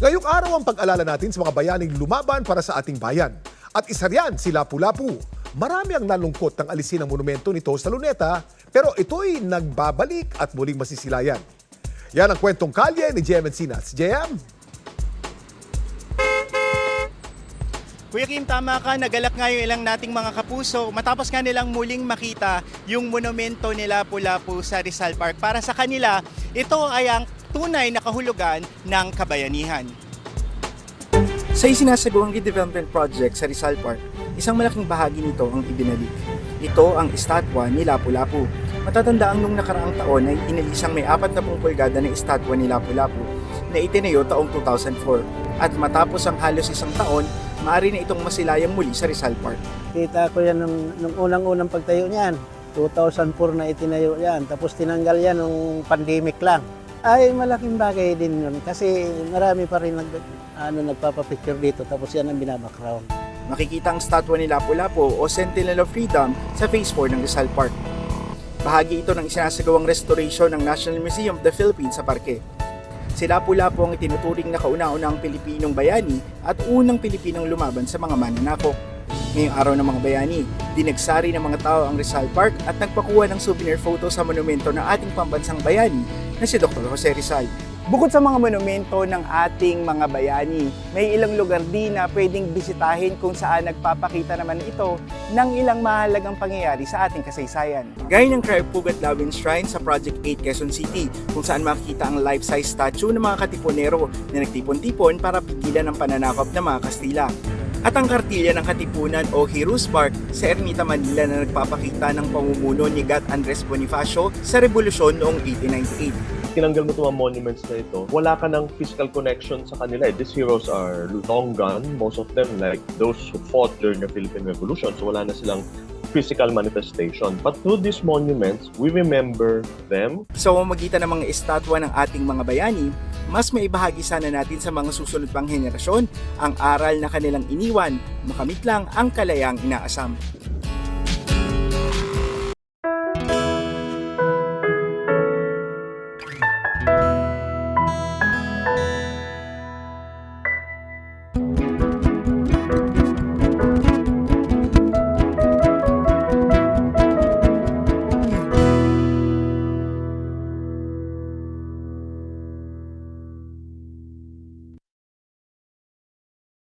Ngayong araw ang pag-alala natin sa mga bayaning lumaban para sa ating bayan. At isa riyan si Lapu-Lapu. Marami ang nalungkot ng alisin ang monumento nito sa Luneta, pero ito'y nagbabalik at muling masisilayan. Yan ang kwentong kalye ni JM Encinas. JM? Kuya Kim, tama ka, nagalak nga yung ilang nating mga kapuso matapos nga nilang muling makita yung monumento ni Lapu-Lapu sa Rizal Park. Para sa kanila, ito ay ang tunay na kahulugan ng kabayanihan. Sa isinasagawang redevelopment project sa Rizal Park, isang malaking bahagi nito ang ibinalik. Ito ang estatwa ni Lapu-Lapu. Matatandaan nung nakaraang taon ay inilisang may 40 pulgada na estatwa ni Lapu-Lapu na itinayo taong 2004. At matapos ang halos isang taon, maaari na itong masilayang muli sa Rizal Park. Kita ko yan nung unang-unang pagtayo niyan. 2004 na itinayo yan. Tapos tinanggal yan nung pandemic lang. Ay malaking bagay din yun kasi marami pa rin nagpapapicture dito tapos yan ang binabackground. Makikita ang statwa ni Lapu-Lapu o Sentinel of Freedom sa Phase 4 ng Rizal Park. Bahagi ito ng isinasagawang restoration ng National Museum of the Philippines sa parke. Si Lapu-Lapu ang itinuturing na kauna-unahang Pilipinong bayani at unang Pilipinong lumaban sa mga mananakop. Ngayong araw ng mga bayani, dinagsari ng mga tao ang Rizal Park at nagpakuha ng souvenir photo sa monumento ng ating pambansang bayani na si Dr. Jose Rizal. Bukod sa mga monumento ng ating mga bayani, may ilang lugar din na pwedeng bisitahin kung saan nagpapakita naman ito ng ilang mahalagang pangyayari sa ating kasaysayan. Gaya ng Craig-Pugat Lawin Shrine sa Project 8 Quezon City, kung saan makikita ang life-size statue ng mga katipunero na nagtipon-tipon para pigilan ang pananakop ng mga Kastila. At ang kartilya ng Katipunan o Heroes Park sa Ermita, Manila na nagpapakita ng pamumuno ni Gat Andres Bonifacio sa Revolusyon noong 1898. Tinanggal mo itong mga monuments na ito, wala ka ng physical connection sa kanila. These heroes are long gone, most of them, like those who fought during the Philippine Revolution. So wala na silang physical manifestation. But through these monuments, we remember them. Sa pamamagitan ng mga estatwa ng ating mga bayani, mas maibahagi sana natin sa mga susunod pang henerasyon ang aral na kanilang iniwan, makamit lang ang kalayaang inaasam.